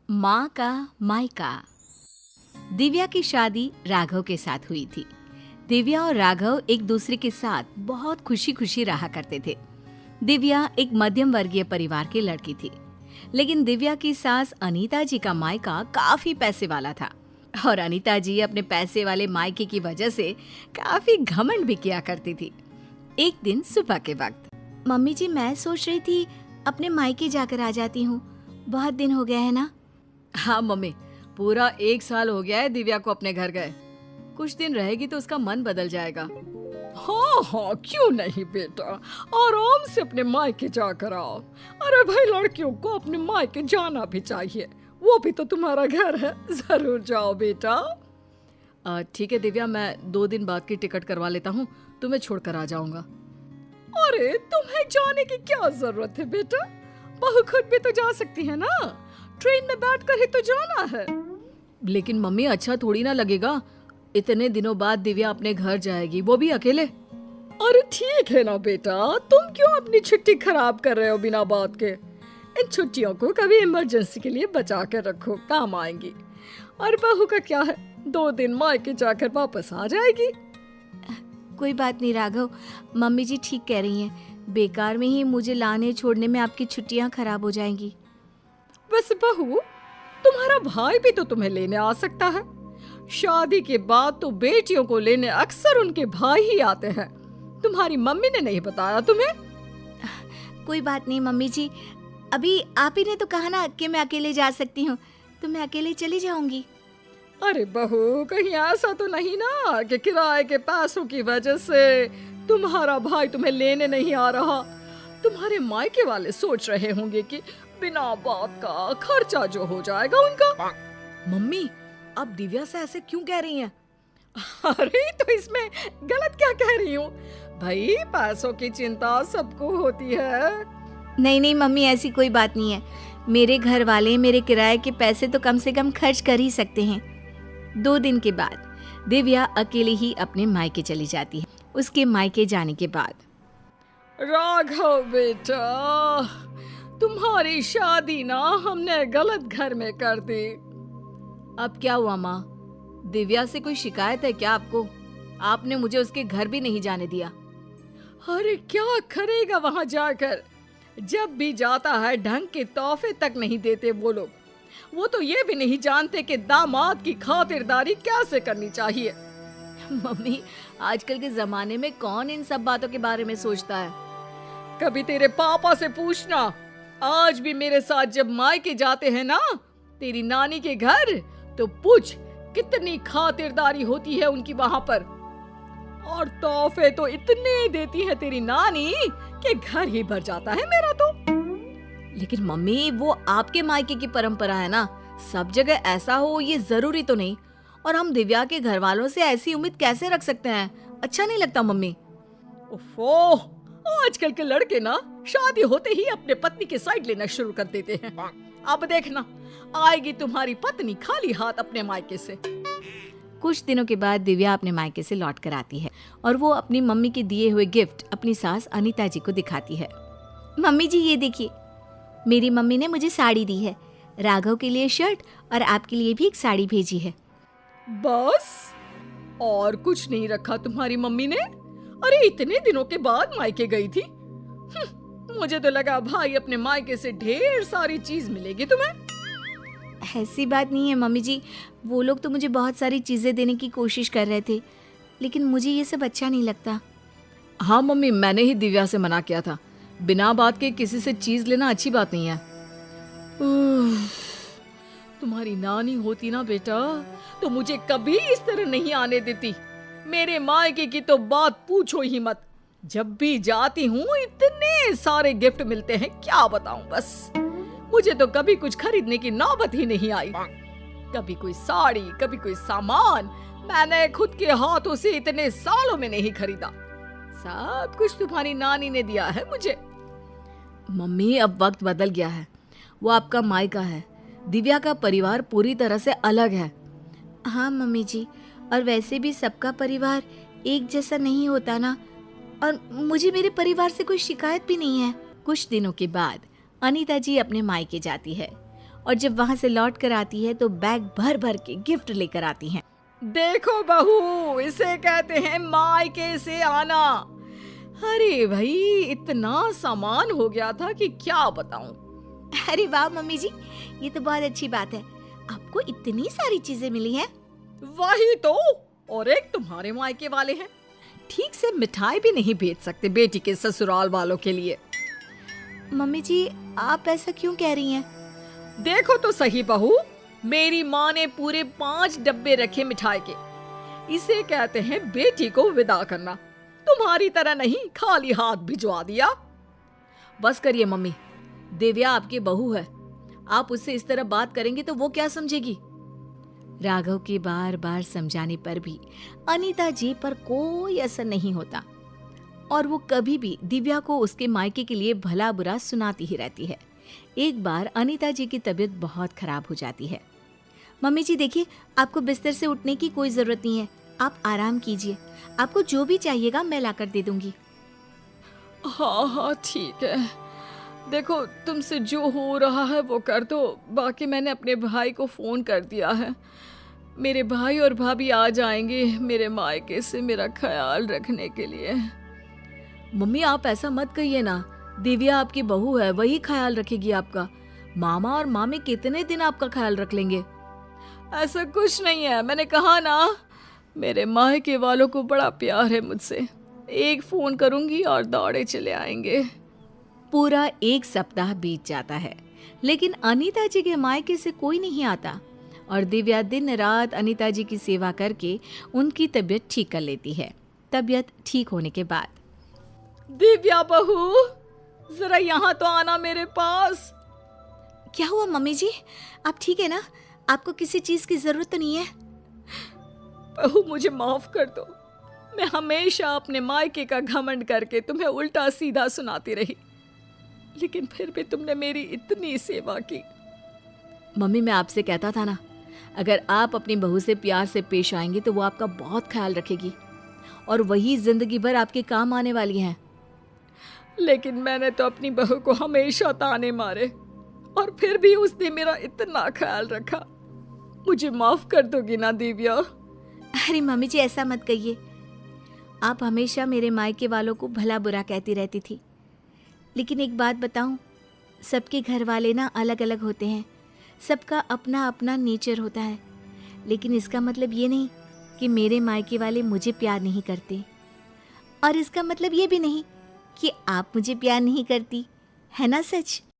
माँ का मायका। दिव्या की शादी राघव के साथ हुई थी। दिव्या और राघव एक दूसरे के साथ बहुत खुशी खुशी रहा करते थे। दिव्या एक मध्यम वर्गीय परिवार की लड़की थी, लेकिन दिव्या की सास अनीता जी का मायका काफी पैसे वाला था और अनीता जी अपने पैसे वाले मायके की वजह से काफी घमंड भी किया करती थी। एक दिन सुबह के वक्त, मम्मी जी मैं सोच रही थी अपने मायके जाकर आ जाती हूँ, बहुत दिन हो गया है ना। हाँ मम्मी, पूरा 1 साल हो गया है दिव्या को अपने घर गए। कुछ दिन रहेगी तो उसका मन बदल जाएगा। हाँ हाँ, क्यों नहीं बेटा, आराम से अपने मायके जाकर आओ। अरे भाई, लड़कियों को अपने मायके जाना भी चाहिए, वो भी तो तुम्हारा घर है। जरूर जाओ बेटा। ठीक है दिव्या, मैं 2 दिन बाद की टिकट करवा लेता हूँ, तुम्हें छोड़कर आ जाऊंगा। अरे तुम्हें जाने की क्या जरूरत है बेटा, बहू खुद भी तो जा सकती है ना, ट्रेन में बैठकर ही तो जाना है। लेकिन मम्मी अच्छा थोड़ी ना लगेगा, इतने दिनों बाद दिव्या अपने घर जाएगी, वो भी अकेले। अरे ठीक है ना बेटा, तुम क्यों अपनी छुट्टी खराब कर रहे हो बिना बात के। इन छुट्टियों को कभी इमरजेंसी के लिए बचा कर रखो, काम आएंगी। और बहू का क्या है, 2 दिन मायके जाकर वापस आ जाएगी। कोई बात नहीं राघव, मम्मी जी ठीक कह रही हैं, बेकार में ही मुझे लाने छोड़ने में आपकी छुट्टियां खराब हो जाएंगी। वैसे बहू, तुम्हारा भाई भी तो तुम्हें लेने आ सकता है। शादी के बाद तो बेटियों को लेने अक्सर उनके भाई ही आते हैं। तुम्हारी मम्मी ने नहीं बताया तुम्हें? कोई बात नहीं मम्मी जी, अभी आप ही ने तो कहा ना कि मैं अकेले जा सकती हूँ, तो मैं अकेले चली जाऊंगी। अरे बहू, कहीं ऐसा तो नहीं ना कि किराए के पैसों की वजह से तुम्हारा भाई तुम्हें लेने नहीं आ रहा। तुम्हारे मायके वाले सोच रहे होंगे कि बिना बात का खर्चा जो हो जाएगा उनका। मम्मी, आप दिव्या से ऐसे क्यों कह रही हैं? अरे तो इसमें गलत क्या कह रही हूँ भाई, पैसों की चिंता सबको होती है। नहीं नहीं मम्मी, ऐसी कोई बात नहीं है। मेरे घर वाले मेरे किराए के पैसे तो कम से कम खर्च कर ही सकते हैं। 2 दिन के बाद दिव्या अकेले ही अपने मायके चली जाती है। उसके मायके जाने के बाद, राघव बेटा, तुम्हारी शादी ना हमने गलत घर में कर दी। अब क्या हुआ माँ? दिव्या से कोई शिकायत है क्या आपको? आपने मुझे उसके घर भी नहीं जाने दिया। अरे क्या करेगा वहां जाकर, जब भी जाता है ढंग के तोहफे तक नहीं देते वो लोग। वो तो ये भी नहीं जानते कि दामाद की खातिरदारी कैसे करनी चाहिए। मम्मी, आजकल के जमाने में कौन इन सब बातों के बारे में सोचता है? कभी तेरे पापा से पूछना, आज भी मेरे साथ जब मायके जाते हैं ना तेरी नानी के घर, तो पूछ कितनी खातिरदारी होती है उनकी वहां पर। और तोहफे तो इतने देती है तेरी नानी कि घर ही भर जाता है मेरा तो। लेकिन मम्मी, वो आपके मायके की परंपरा है ना, सब जगह ऐसा हो ये जरूरी तो नहीं। और हम दिव्या के घर वालों से ऐसी उम्मीद कैसे रख सकते हैं? अच्छा नहीं लगता मम्मी। ओफो, आजकल के लड़के ना शादी होते ही अपने पत्नी के साइड लेना शुरू कर देते हैं। अब देखना, आएगी तुम्हारी पत्नी खाली हाथ अपने मायके से। कुछ दिनों के बाद दिव्या अपने मायके से लौट कर आती है और वो अपनी मम्मी के दिए हुए गिफ्ट अपनी सास अनीता जी को दिखाती है। मम्मी जी ये देखिए, मेरी मम्मी ने मुझे साड़ी दी है, राघव के लिए शर्ट और आपके लिए भी एक साड़ी भेजी है। बस और कुछ नहीं रखा तुम्हारी मम्मी ने? अरे इतने दिनों के बाद मायके गई थी। मुझे तो लगा भाई अपने मायके से ढेर सारी चीज मिलेगी तुम्हें। ऐसी बात नहीं है मम्मी जी, वो लोग तो मुझे बहुत सारी चीजें देने की कोशिश कर रहे थे, लेकिन मुझे ये सब अच्छा नहीं लगता। हाँ मम्मी, मैंने ही दिव्या से मना किया था, बिना बात के किसी से चीज लेना अच्छी बात नहीं है। तुम्हारी नानी होती ना बेटा तो मुझे कभी इस तरह नहीं आने देती। मेरे मायके की तो बात पूछो ही मत, जब भी जाती हूँ इतने सारे गिफ्ट मिलते हैं, क्या बताऊं। बस मुझे तो कभी कुछ खरीदने की नौबत ही नहीं आई। कभी कोई साड़ी, कभी कोई सामान मैंने खुद के हाथों से इतने सालों में नहीं खरीदा। सब कुछ तुम्हारी नानी ने दिया है मुझे। मम्मी, अब वक्त बदल गया है, वो आपका मायका है, दिव्या का परिवार पूरी तरह से अलग है। हाँ मम्मी जी, और वैसे भी सबका परिवार एक जैसा नहीं होता ना, और मुझे मेरे परिवार से कोई शिकायत भी नहीं है। कुछ दिनों के बाद अनीता जी अपने मायके जाती है और जब वहाँ से लौट कर आती है तो बैग भर भर के गिफ्ट लेकर आती हैं। देखो बहू, इसे कहते हैं मायके से आना। अरे भाई, इतना सामान हो गया था कि क्या बताऊं। अरे वाह मम्मी जी, ये तो बहुत अच्छी बात है, आपको इतनी सारी चीजें मिली हैं। वही तो, और एक तुम्हारे मायके वाले हैं, ठीक से मिठाई भी नहीं भेज सकते बेटी के ससुराल वालों के लिए। मम्मी जी, आप ऐसा क्यों कह रही हैं? देखो तो सही बहू, मेरी माँ ने पूरे 5 डब्बे रखे मिठाई के। इसे कहते हैं बेटी को विदा करना। तुम्हारी तरह नहीं खाली हाथ भिजवा दिया। बस करिए मम्मी, दिव्या आपकी बहू है, आप उससे इस तरह बात करेंगे तो वो क्या समझेगी। राघव के बार बार समझाने पर भी अनीता जी पर कोई असर नहीं होता और वो कभी भी दिव्या को उसके मायके के लिए भला बुरा सुनाती ही रहती है। एक बार अनीता जी की तबीयत बहुत खराब हो जाती है। मम्मी जी देखिए, आपको बिस्तर से उठने की कोई जरूरत नहीं है, आप आराम कीजिए, आपको जो भी चाहिएगा मैं लाकर दे दूंगी। हाँ हाँ ठीक है, देखो तुमसे जो हो रहा है वो कर दो, बाकी मैंने अपने भाई को फोन कर दिया है। मेरे भाई और भाभी आ जाएंगे मेरे मायके से मेरा ख्याल रखने के लिए। मम्मी आप ऐसा मत कहिए ना, दिव्या आपकी बहू है, वही ख्याल रखेगी आपका। मामा और मामी कितने दिन आपका ख्याल रख लेंगे। ऐसा कुछ नहीं है, मैंने कहा ना, मेरे मायके वालों को बड़ा प्यार है मुझसे। एक फोन करूंगी और दौड़े चले आएंगे। पूरा 1 सप्ताह बीत जाता है, लेकिन अनीता जी के मायके से कोई नहीं आता और दिव्या दिन रात अनीता जी की सेवा करके उनकी तबीयत ठीक कर लेती है। तबीयत ठीक होने के बाद, दिव्या बहू, जरा यहाँ तो आना मेरे पास। क्या हुआ मम्मी जी, आप ठीक है ना? आपको किसी चीज की जरूरत तो नहीं है? बहू मुझे माफ कर दो, मैं हमेशा अपने मायके का घमंड करके तुम्हें उल्टा सीधा सुनाती रही, लेकिन फिर भी तुमने मेरी इतनी सेवा की। मम्मी मैं आपसे कहता था ना, अगर आप अपनी बहू से प्यार से पेश आएंगे तो वो आपका बहुत ख्याल रखेगी और वही जिंदगी भर आपके काम आने वाली हैं। लेकिन मैंने तो अपनी बहू को हमेशा ताने मारे और फिर भी उसने मेरा इतना ख्याल रखा। मुझे माफ कर दोगी ना दिव्या? अरे मम्मी जी ऐसा मत कहिए, आप हमेशा मेरे मायके वालों को भला बुरा कहती रहती थी, लेकिन एक बात बताऊं, सबके घर वाले ना अलग अलग होते हैं, सबका अपना अपना नेचर होता है, लेकिन इसका मतलब ये नहीं कि मेरे मायके वाले मुझे प्यार नहीं करते, और इसका मतलब ये भी नहीं कि आप मुझे प्यार नहीं करती, है ना सच?